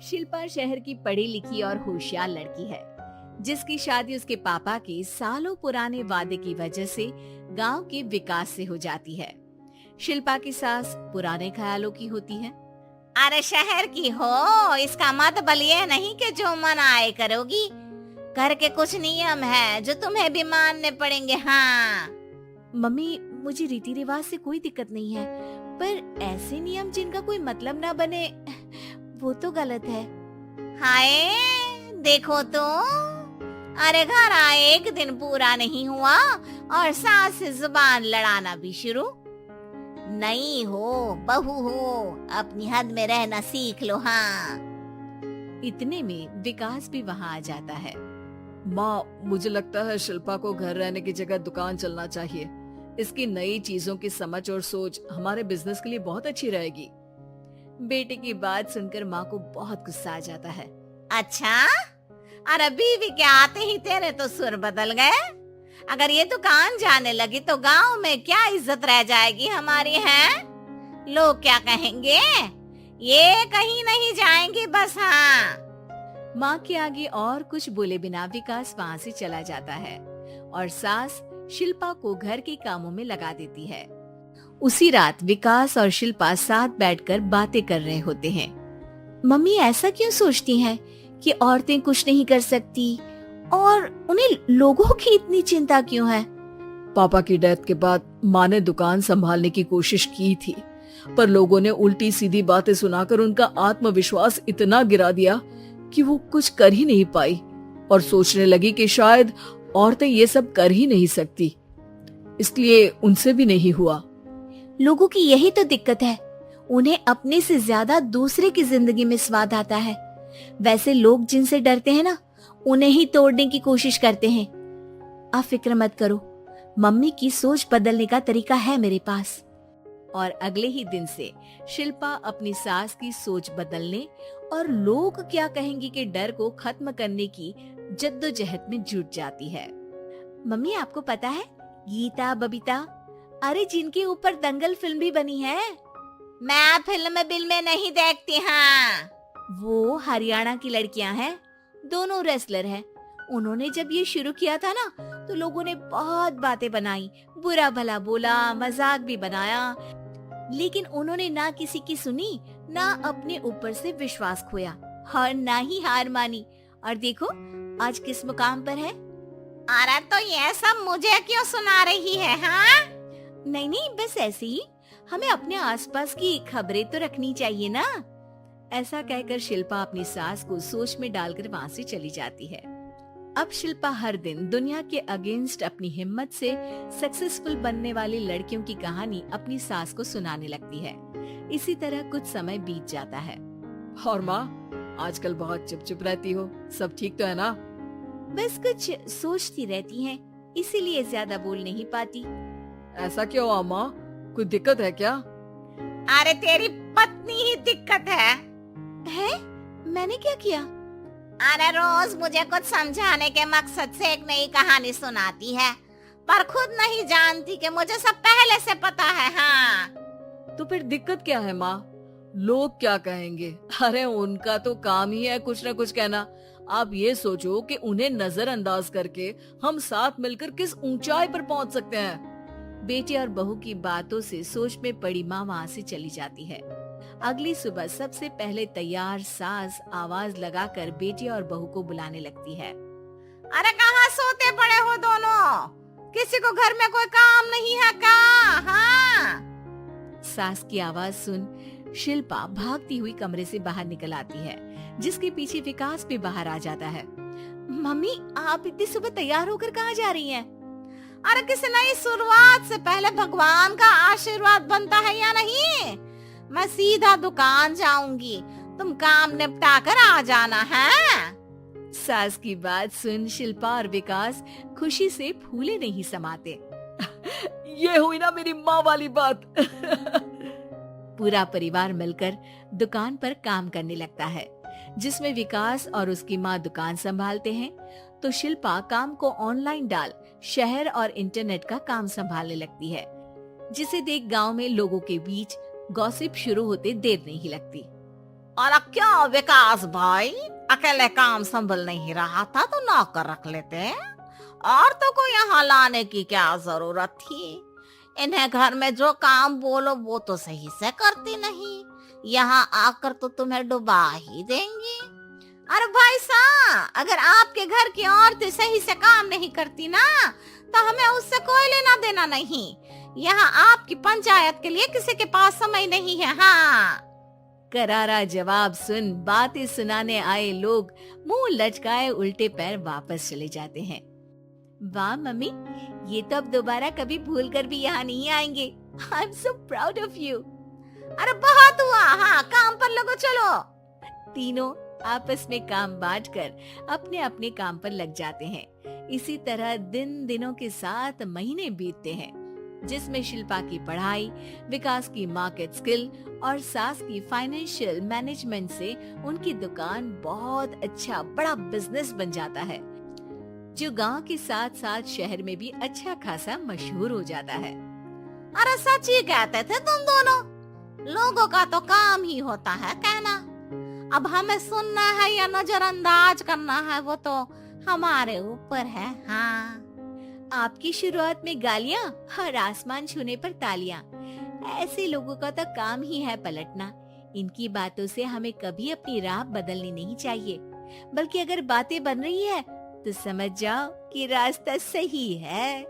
शिल्पा शहर की पढ़ी लिखी और होशियार लड़की है, जिसकी शादी उसके पापा के सालों पुराने वादे की वजह से गांव के विकास से हो जाती है। शिल्पा की सास पुराने ख्यालों की होती है। अरे शहर की हो, इसका मतलब ये नहीं कि जो मन आए करोगी। घर के कुछ नियम है जो तुम्हें भी मानने पड़ेंगे। हाँ मम्मी, मुझे रीति रिवाज से कोई दिक्कत नहीं है, पर ऐसे नियम जिनका कोई मतलब ना बने वो तो गलत है। हाय, देखो तो, अरे घर आए एक दिन पूरा नहीं हुआ और सास से जुबान लड़ाना भी शुरू। नहीं हो, बहू हो, अपनी हद में रहना सीख लो। हाँ, इतने में विकास भी वहाँ आ जाता है। माँ, मुझे लगता है शिल्पा को घर रहने की जगह दुकान चलना चाहिए। इसकी नई चीजों की समझ और सोच हमारे बिजनेस के लिए बहुत अच्छी रहेगी। बेटे की बात सुनकर माँ को बहुत गुस्सा आ जाता है। अच्छा, अरे बीवी के आते ही तेरे तो सुर बदल गए। अगर ये दुकान जाने लगी तो गांव में क्या इज्जत रह जाएगी हमारी? है लोग क्या कहेंगे? ये कहीं नहीं जाएंगी बस। हाँ, माँ के आगे और कुछ बोले बिना विकास वहाँ से चला जाता है और सास शिल्पा को घर के कामों में लगा देती है। उसी रात विकास और शिल्पा साथ बैठकर बातें कर रहे होते हैं। मम्मी ऐसा क्यों सोचती हैं कि औरतें कुछ नहीं कर सकती और उन्हें लोगों की इतनी चिंता क्यों है? पापा की डेथ के बाद माँ ने दुकान संभालने की कोशिश की थी, पर लोगों ने उल्टी सीधी बातें सुनाकर उनका आत्मविश्वास इतना गिरा दिया कि वो कुछ कर ही नहीं पाई और सोचने लगी कि शायद औरतें ये सब कर ही नहीं सकती, इसलिए उनसे भी नहीं हुआ। लोगों की यही तो दिक्कत है, उन्हें अपने से ज्यादा दूसरे की जिंदगी में स्वाद आता है। वैसे लोग जिनसे डरते हैं ना, उन्हें ही तोड़ने की कोशिश करते हैं। आप फिक्र मत करो, मम्मी की सोच बदलने का तरीका है मेरे पास। और अगले ही दिन से शिल्पा अपनी सास की सोच बदलने और लोग क्या कहेंगे के डर को खत्म करने की जद्दोजहद में जुट जाती है। मम्मी, आपको पता है गीता, बबीता, अरे जिनके ऊपर दंगल फिल्म भी बनी है। मैं फिल्म बिल में नहीं देखती। हाँ, वो हरियाणा की लड़कियां हैं, दोनों रेसलर हैं। उन्होंने जब ये शुरू किया था ना, तो लोगों ने बहुत बातें बनाई, बुरा भला बोला, मजाक भी बनाया, लेकिन उन्होंने ना किसी की सुनी, ना अपने ऊपर से विश्वास खोया और ना ही हार मानी। और देखो आज किस मुकाम पर है। अरे तो ये सब मुझे क्यों सुना रही है? हाँ, नहीं नहीं, बस ऐसे ही, हमें अपने आसपास की खबरें तो रखनी चाहिए ना। ऐसा कहकर शिल्पा अपनी सास को सोच में डालकर वहाँ से चली जाती है। अब शिल्पा हर दिन दुनिया के अगेंस्ट अपनी हिम्मत से सक्सेसफुल बनने वाली लड़कियों की कहानी अपनी सास को सुनाने लगती है। इसी तरह कुछ समय बीत जाता है। और माँ, आजकल बहुत चुप रहती हो, सब ठीक तो है ना? बस कुछ सोचती रहती हैं, इसीलिए ज्यादा बोल नहीं पाती। ऐसा क्यों हुआ माँ, कोई दिक्कत है क्या? अरे तेरी पत्नी ही दिक्कत है। मैंने क्या किया? अरे रोज मुझे कुछ समझाने के मकसद से एक नई कहानी सुनाती है, पर खुद नहीं जानती कि मुझे सब पहले से पता है। हाँ, तो फिर दिक्कत क्या है माँ? लोग क्या कहेंगे? अरे उनका तो काम ही है कुछ न कुछ कहना। आप ये सोचो कि उन्हें नजरअंदाज करके हम साथ मिलकर किस ऊंचाई पर पहुंच सकते हैं। बेटे और बहू की बातों से सोच में पड़ी माँ वहाँ से चली जाती है। अगली सुबह सबसे पहले तैयार सास आवाज लगाकर बेटे और बहू को बुलाने लगती है। अरे कहाँ सोते पड़े हो दोनों? किसी को घर में कोई काम नहीं है क्या? हाँ, सास की आवाज सुन शिल्पा भागती हुई कमरे से बाहर निकल आती है, जिसके पीछे विकास भी बाहर आ जाता है। मम्मी, आप इतनी सुबह तैयार होकर कहाँ जा रही हैं? अरे किसी नई शुरुआत से पहले भगवान का आशीर्वाद बनता है या नहीं? मैं सीधा दुकान जाऊंगी, तुम काम निपटा कर आ जाना है। सास की बात सुन शिल्पा और विकास खुशी से फूले नहीं समाते। ये हुई ना मेरी माँ वाली बात। पूरा परिवार मिलकर दुकान पर काम करने लगता है, जिसमें विकास और उसकी माँ दुकान संभालते हैं, तो शिल्पा काम को ऑनलाइन डाल शहर और इंटरनेट का काम संभालने लगती है, जिसे देख गांव में लोगों के बीच गॉसिप शुरू होते देर नहीं लगती। और क्या विकास भाई, अकेले काम संभल नहीं रहा था तो नौकर रख लेते, और तो को यहाँ लाने की क्या जरूरत थी। इन्हें घर में जो काम बोलो वो तो सही से करती नहीं, यहाँ आकर तो तुम्हें डुबा ही देंगी। अरे भाई साहब, अगर आपके घर की औरतें सही से काम नहीं करती ना तो हमें उससे कोई लेना देना नहीं। यहाँ आपकी पंचायत के लिए किसी के पास समय नहीं है। हाँ, करारा जवाब सुन बातें सुनाने आए लोग मुंह लटकाए उल्टे पैर वापस चले जाते हैं। वाह मम्मी, ये तो अब दोबारा कभी भूल कर भी यहाँ नहीं आएंगे। I am so proud of you. अरे बहुत हुआ, हाँ काम पर लगो चलो। तीनों आपस में काम बांटकर अपने अपने काम पर लग जाते हैं। इसी तरह दिनों के साथ महीने बीतते हैं, जिसमें शिल्पा की पढ़ाई, विकास की मार्केट स्किल और सास की फाइनेंशियल मैनेजमेंट से उनकी दुकान बहुत अच्छा बड़ा बिजनेस बन जाता है, जो गांव के साथ साथ शहर में भी अच्छा खासा मशहूर हो जाता है। अरे सच ही कहते थे तुम दोनों, लोगों का तो काम ही होता है कहना। अब हमें सुनना है या नजरअंदाज करना है वो तो हमारे ऊपर है। हाँ, आपकी शुरुआत में गालियाँ और आसमान छूने पर तालियां, ऐसे लोगों का तो काम ही है पलटना। इनकी बातों से हमें कभी अपनी राह बदलनी नहीं चाहिए, बल्कि अगर बातें बन रही है तो समझ जाओ कि रास्ता सही है।